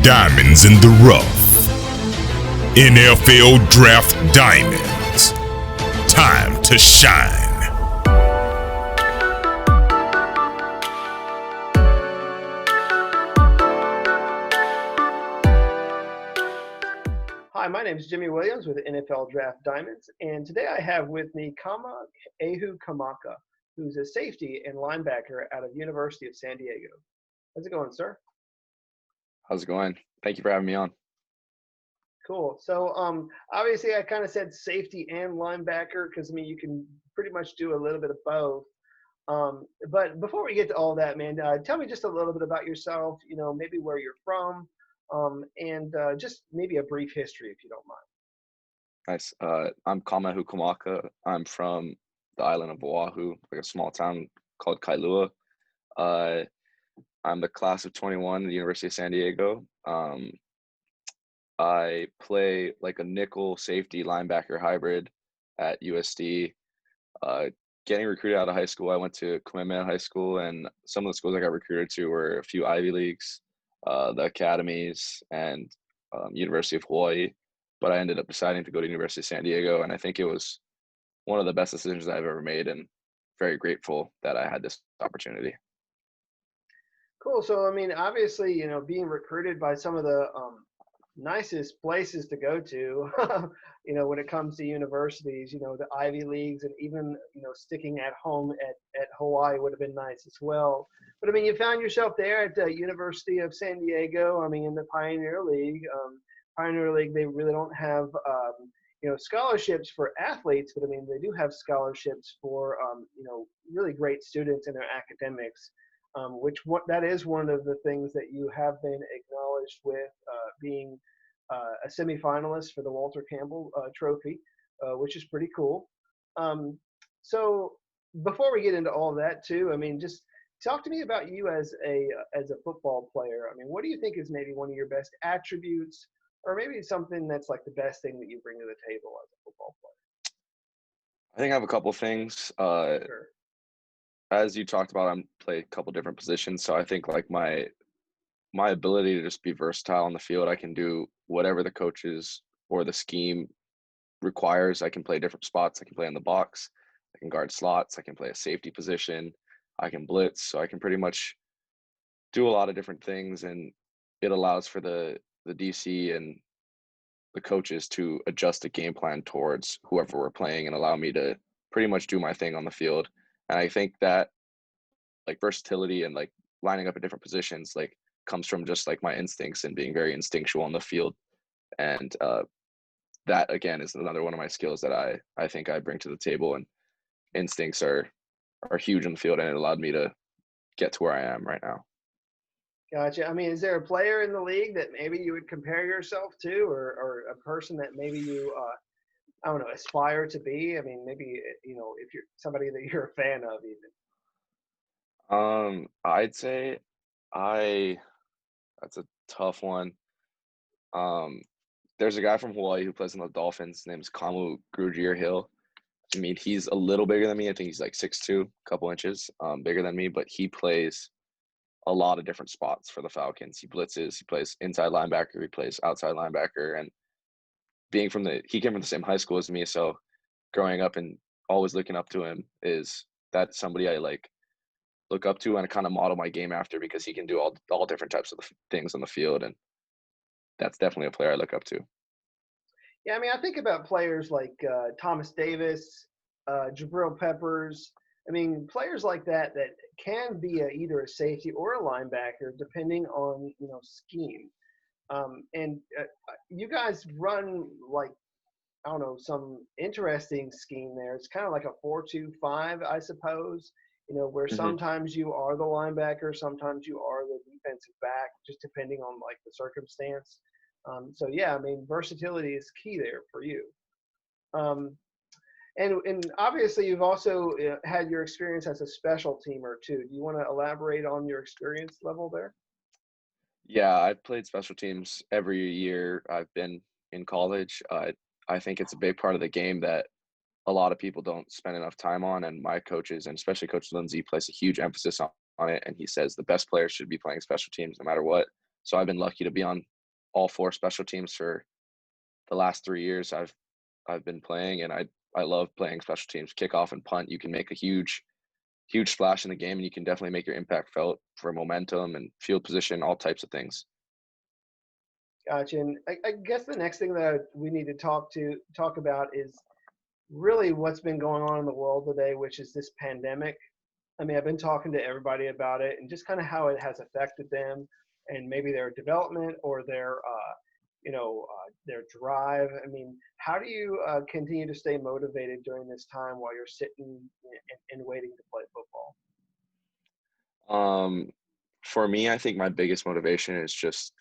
diamonds in the rough. NFL Draft Diamonds. Time to shine. Hi, my name is Jimmy Williams with NFL Draft Diamonds, and today I have with me Kamaka, who's a safety and linebacker out of University of San Diego. How's it going, sir? How's it going? Thank you for having me on. Cool. So, obviously, I kind of said safety and linebacker because, I mean, you can pretty much do a little bit of both. But before we get to all that, man, tell me just a little bit about yourself, maybe where you're from, and just maybe a brief history if you don't mind. Nice. I'm Kamaka. I'm from the island of Oahu, like a small town called Kailua. I'm the class of 21 at the University of San Diego. I play like a nickel safety linebacker hybrid at USD. Getting recruited out of high school, I went to Kamaka High School, and some of the schools I got recruited to were a few Ivy Leagues, the academies, and University of Hawaii. But I ended up deciding to go to University of San Diego, and I think it was one of the best decisions I've ever made, and very grateful that I had this opportunity. Cool. So, I mean, obviously, being recruited by some of the nicest places to go to, when it comes to universities, the Ivy Leagues, and even, sticking at home at Hawaii would have been nice as well. But, I mean, you found yourself there at the University of San Diego, I mean, in the Pioneer League. Pioneer League, they really don't have, scholarships for athletes, but, I mean, they do have scholarships for, really great students in their academics. That is one of the things that you have been acknowledged with, being a semifinalist for the Walter Campbell Trophy, which is pretty cool. So before we get into all that too, I mean, just talk to me about you as a football player. I mean, what do you think is maybe one of your best attributes, or maybe something that's like the best thing that you bring to the table as a football player? I think I have a couple things. Sure. As you talked about, I play a couple different positions, so I think like my ability to just be versatile on the field, I can do whatever the coaches or the scheme requires. I can play different spots. I can play in the box. I can guard slots. I can play a safety position. I can blitz. So I can pretty much do a lot of different things, and it allows for the DC and the coaches to adjust the game plan towards whoever we're playing and allow me to pretty much do my thing on the field. And I think that like versatility and like lining up in different positions like comes from just like my instincts and being very instinctual on the field. And that again is another one of my skills that I think I bring to the table, and instincts are huge in the field, and it allowed me to get to where I am right now. Gotcha. I mean, is there a player in the league that maybe you would compare yourself to, or a person that maybe you, I don't know, aspire to be? I mean, maybe, if you're somebody that you're a fan of even. I'd say that's a tough one. There's a guy from Hawaii who plays in the Dolphins. His name's Kamu Grugier-Hill. I mean, he's a little bigger than me. I think he's like 6'2", a couple inches bigger than me, but he plays a lot of different spots for the Falcons. He blitzes, he plays inside linebacker, he plays outside linebacker, and he came from the same high school as me, so growing up and always looking up to him that's somebody I like look up to and kind of model my game after, because he can do all different types of things on the field, and that's definitely a player I look up to. Yeah, I mean, I think about players like Thomas Davis, Jabril Peppers. I mean, players like that can be either a safety or a linebacker, depending on scheme. And you guys run like, I don't know, some interesting scheme there. It's kind of like a 4-2-5, I suppose. Where sometimes you are the linebacker, sometimes you are the defensive back, just depending on like the circumstance. So yeah, I mean, versatility is key there for you. And obviously you've also had your experience as a special teamer too. Do you want to elaborate on your experience level there? Yeah, I've played special teams every year I've been in college. I think it's a big part of the game that a lot of people don't spend enough time on, and my coaches, and especially Coach Lindsay, place a huge emphasis on it, and he says the best players should be playing special teams no matter what. So I've been lucky to be on all 4 special teams for the last 3 years I've been playing, and I love playing special teams. Kickoff and punt, you can make a huge splash in the game, and you can definitely make your impact felt for momentum and field position, all types of things. Gotcha. And I guess the next thing that we need to talk about is really what's been going on in the world today, which is this pandemic. I mean, I've been talking to everybody about it and just kind of how it has affected them and maybe their development or their drive. I mean, how do you continue to stay motivated during this time while you're sitting and waiting to play football? Um, for me, I think my biggest motivation is just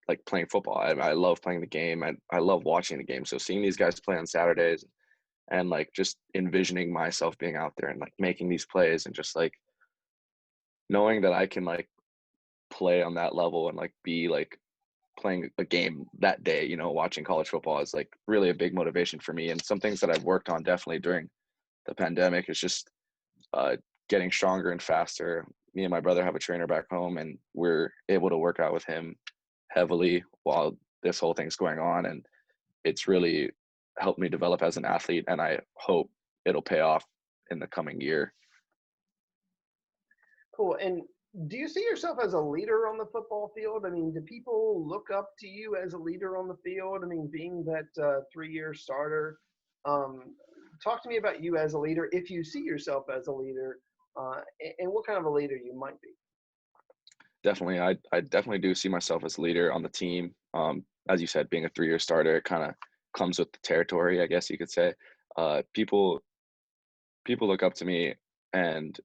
like playing football. I love playing the game. I love watching the game. So seeing these guys play on Saturdays and like just envisioning myself being out there and like making these plays and just like knowing that I can like play on that level and like be like playing a game that day, watching college football is like really a big motivation for me. And some things that I've worked on definitely during the pandemic is just uh, getting stronger and faster. Me and my brother have a trainer back home, and we're able to work out with him heavily while this whole thing's going on. And it's really helped me develop as an athlete, and I hope it'll pay off in the coming year. Cool. And do you see yourself as a leader on the football field? I mean, do people look up to you as a leader on the field? I mean, being that 3-year starter, um, talk to me about you as a leader, if you see yourself as a leader, and what kind of a leader you might be. Definitely, I definitely do see myself as a leader on the team. As you said, being a 3-year starter, it kind of comes with the territory, I guess you could say. People look up to me, and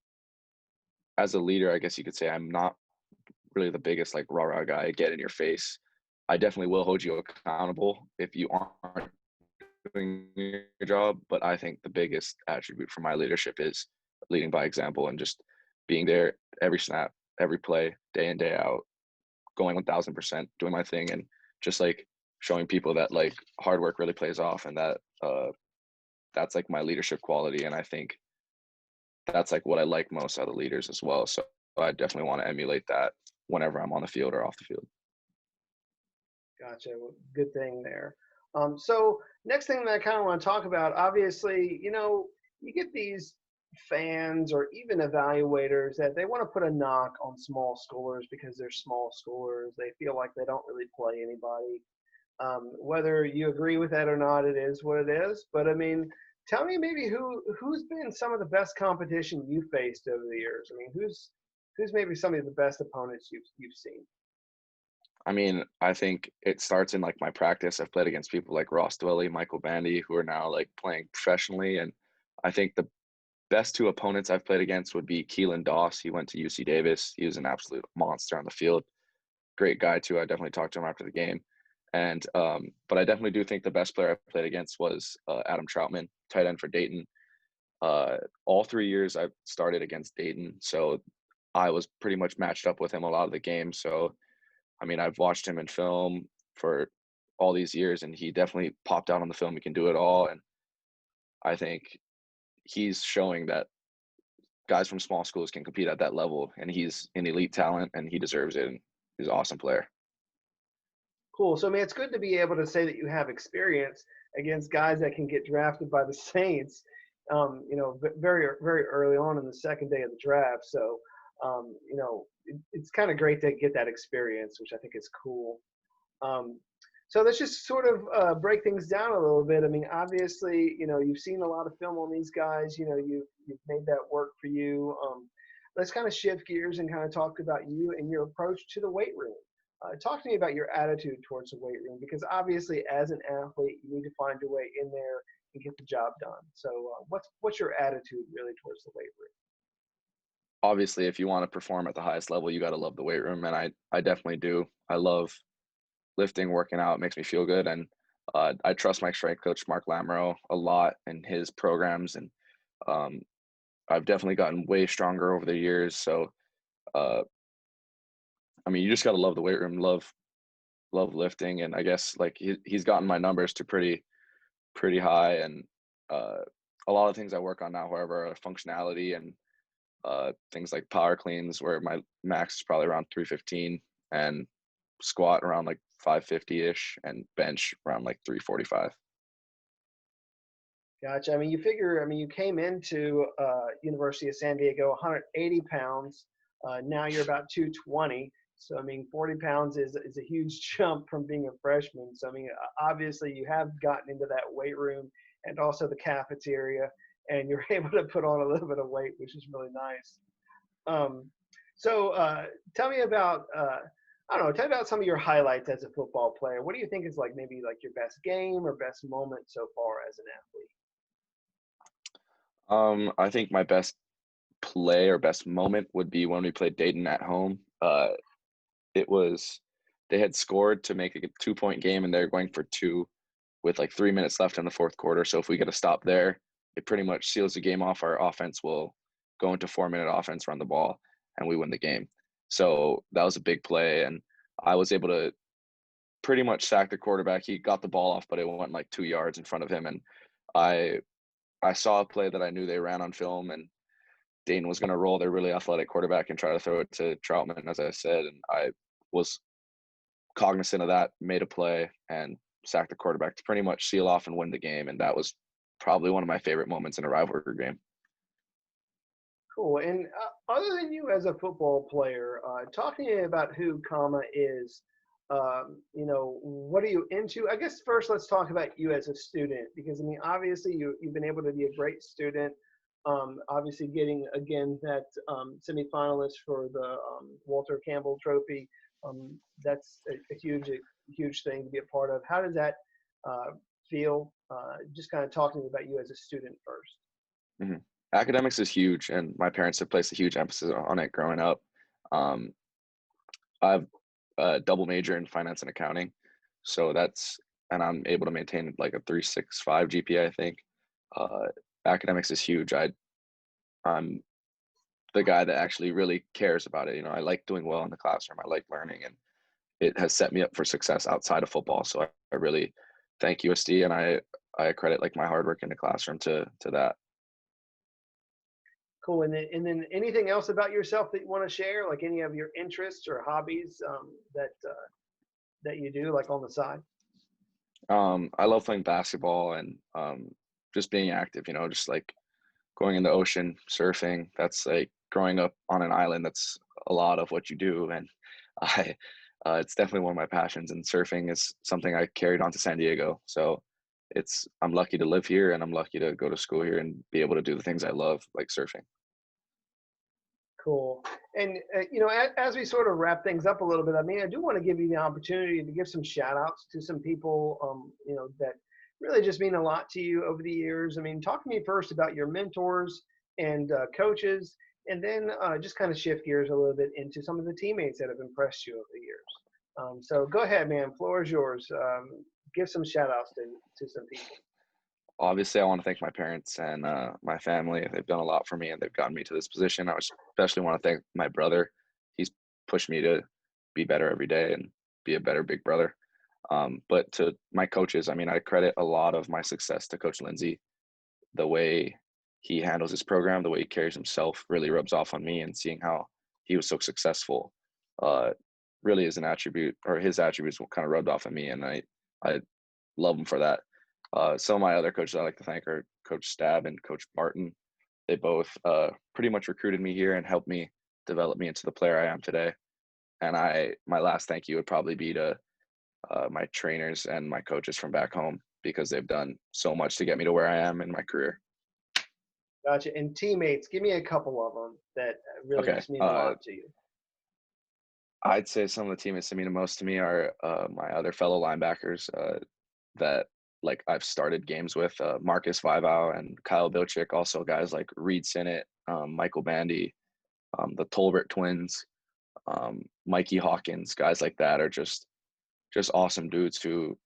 as a leader, I guess you could say I'm not really the biggest like rah-rah guy, get in your face. I definitely will hold you accountable if you aren't doing your job, but I think the biggest attribute for my leadership is leading by example and just being there every snap, every play, day in, day out, going 1000%, doing my thing, and just like showing people that like hard work really plays off, and that that's like my leadership quality. And I think that's like what I like most out of leaders as well. So I definitely want to emulate that whenever I'm on the field or off the field. Gotcha. Well, good thing there. So next thing that I kind of want to talk about, obviously, you get these fans or even evaluators that they want to put a knock on small schoolers because they're small schoolers. They feel like they don't really play anybody. Whether you agree with that or not, it is what it is. But I mean, tell me maybe who's been some of the best competition you faced over the years. I mean, who's maybe some of the best opponents you've seen. I mean, I think it starts in like my practice. I've played against people like Ross Dwelly, Michael Bandy, who are now like playing professionally. And I think the best 2 opponents I've played against would be Keelan Doss. He went to UC Davis. He was an absolute monster on the field. Great guy too. I definitely talked to him after the game. And but I definitely do think the best player I played against was Adam Troutman, tight end for Dayton. All 3 years I started against Dayton, so I was pretty much matched up with him a lot of the games. So I mean, I've watched him in film for all these years, and he definitely popped out on the film. He can do it all, and I think he's showing that guys from small schools can compete at that level, and he's an elite talent, and he deserves it. And he's an awesome player. Cool. So, I mean, it's good to be able to say that you have experience against guys that can get drafted by the Saints, very, very early on in the second day of the draft. So, it's kind of great to get that experience, which I think is cool. Um, so let's just sort of break things down a little bit. I mean, obviously, you've seen a lot of film on these guys. You've made that work for you. Let's kind of shift gears and kind of talk about you and your approach to the weight room. Talk to me about your attitude towards the weight room, because obviously, as an athlete, you need to find your way in there and get the job done. So, what's your attitude really towards the weight room? Obviously, if you want to perform at the highest level, you got to love the weight room, and I definitely do. I love lifting, working out. It makes me feel good, and I trust my strength coach Mark Lamro a lot in his programs, and um, I've definitely gotten way stronger over the years. So, uh, I mean, you just got to love the weight room, love lifting, and I guess like he's gotten my numbers to pretty high, and uh, a lot of things I work on now, however, are functionality and things like power cleans, where my max is probably around 315, and squat around like 550-ish and bench around like 345. Gotcha. I mean, you came into University of San Diego 180 pounds. Now you're about 220. So, I mean, 40 pounds is a huge jump from being a freshman. So, I mean, obviously you have gotten into that weight room and also the cafeteria, and you're able to put on a little bit of weight, which is really nice. Um, so, tell me about, I don't know, tell me about some of your highlights as a football player. What do you think is like maybe like your best game or best moment so far as an athlete? I think my best play or best moment would be when we played Dayton at home. It was they had scored to make a 2-point game, and they're going for two with like 3 minutes left in the fourth quarter. So if we get a stop there, it pretty much seals the game off. Our offense will go into 4-minute offense, run the ball, and we win the game. So that was a big play, and I was able to pretty much sack the quarterback. He got the ball off, but it went like 2 yards in front of him, and I I saw a play that I knew they ran on film, and Dayton was going to roll their really athletic quarterback and try to throw it to Troutman, as I said, and I was cognizant of that, made a play, and sacked the quarterback to pretty much seal off and win the game. And that was probably one of my favorite moments in a rivalry game. Cool. And other than you as a football player, talk to me about who Kama is. What are you into? I guess first let's talk about you as a student, because I mean, obviously you've been able to be a great student. Obviously getting again that semifinalist for the Walter Campbell Trophy. That's a huge thing to be a part of. How does that feel? Just kind of talking about you as a student first. Mm-hmm. Academics is huge, and my parents have placed a huge emphasis on it growing up. Um, I have a double major in finance and accounting, so and I'm able to maintain like a 3.65 GPA, I think. Uh, Academics is huge. I'm the guy that actually really cares about it. I like doing well in the classroom. I like learning, and it has set me up for success outside of football. So I really thank USD, and I credit like my hard work in the classroom to that. Cool. And then anything else about yourself that you want to share, like any of your interests or hobbies that you do, like on the side? I love playing basketball and just being active. Just like going in the ocean, surfing. That's like growing up on an island. That's a lot of what you do, and I it's definitely one of my passions. And surfing is something I carried on to San Diego. So I'm lucky to live here, and I'm lucky to go to school here and be able to do the things I love, like surfing. Cool. And, as we sort of wrap things up a little bit, I mean, I do want to give you the opportunity to give some shout outs to some people, that really just mean a lot to you over the years. I mean, talk to me first about your mentors and coaches, and then just kind of shift gears a little bit into some of the teammates that have impressed you over the years. So go ahead, man. Floor is yours. Give some shout outs to some people. Obviously, I want to thank my parents and my family. They've done a lot for me, and they've gotten me to this position. I especially want to thank my brother. He's pushed me to be better every day and be a better big brother. But to my coaches, I mean, I credit a lot of my success to Coach Lindsay. The way he handles his program, the way he carries himself really rubs off on me, and seeing how he was so successful uh, really is an attribute, or his attributes kind of rubbed off on me, and I love him for that. Some of my other coaches I like to thank are Coach Stab and Coach Barton. They both pretty much recruited me here and helped me develop me into the player I am today. And my last thank you would probably be to my trainers and my coaches from back home, because they've done so much to get me to where I am in my career. Gotcha. And teammates, give me a couple of them that really Okay. just mean a lot to you. I'd say some of the teammates that mean the most to me are my other fellow linebackers that like I've started games with, Marcus Vivau and Kyle Bilchick, also guys like Reed Sinnott, Michael Bandy, the Tolbert twins, Mikey Hawkins, guys like that are just awesome dudes who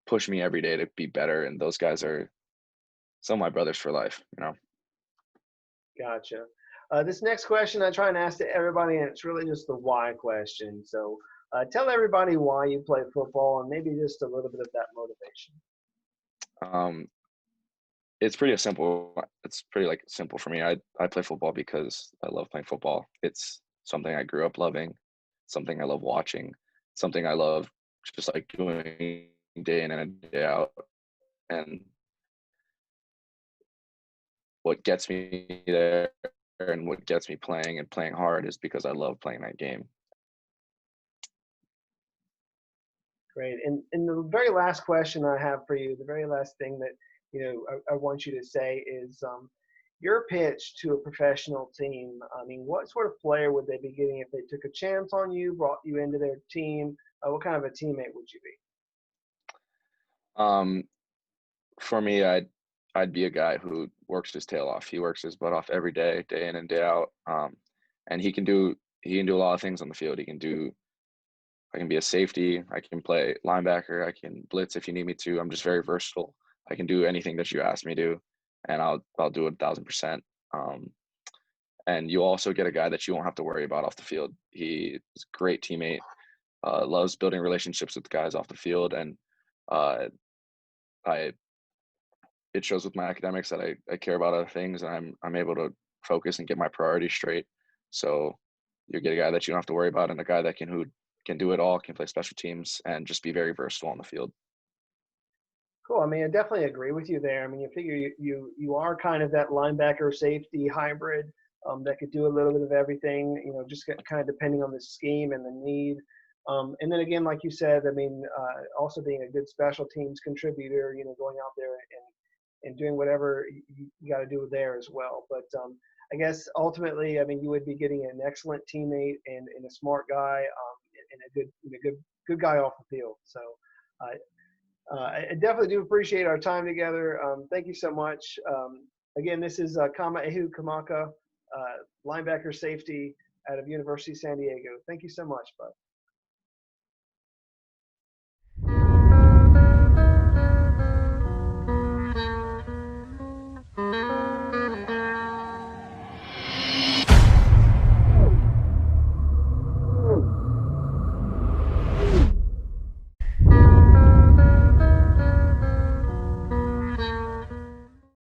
push me every day to be better. And those guys are some of my brothers for life. Gotcha. This next question I try and ask to everybody, and it's really just the why question. So tell everybody why you play football, and maybe just a little bit of that motivation. It's pretty simple. It's pretty like simple for me. I play football because I love playing football. It's something I grew up loving, something I love watching, something I love, just like doing day in and day out. And what gets me there and what gets me playing and playing hard is because I love playing that game. Great. And the very last question I have for you, the very last thing that I want you to say is your pitch to a professional team. I mean, what sort of player would they be getting if they took a chance on you, brought you into their team? What kind of a teammate would you be? For me, I'd be a guy who works his tail off. He works his butt off every day, day in and day out. And he can do a lot of things on the field. I can be a safety. I can play linebacker. I can blitz if you need me to. I'm just very versatile. I can do anything that you ask me to, and I'll do it 1,000%. And you also get a guy that you won't have to worry about off the field. He is a great teammate. Loves building relationships with guys off the field, and it shows with my academics that I care about other things, and I'm able to focus and get my priorities straight. So you get a guy that you don't have to worry about, and a guy that who can do it all, can play special teams, and just be very versatile on the field. Cool. I mean, I definitely agree with you there. I mean, you figure you are kind of that linebacker safety hybrid that could do a little bit of everything, just kind of depending on the scheme and the need. And then again, like you said, I mean, also being a good special teams contributor, going out there and doing whatever you got to do there as well. But I guess ultimately, I mean, you would be getting an excellent teammate and a smart guy and a good guy off the field. So I definitely do appreciate our time together. Thank you so much. Again, this is Kamaka, linebacker safety out of University of San Diego. Thank you so much, bud.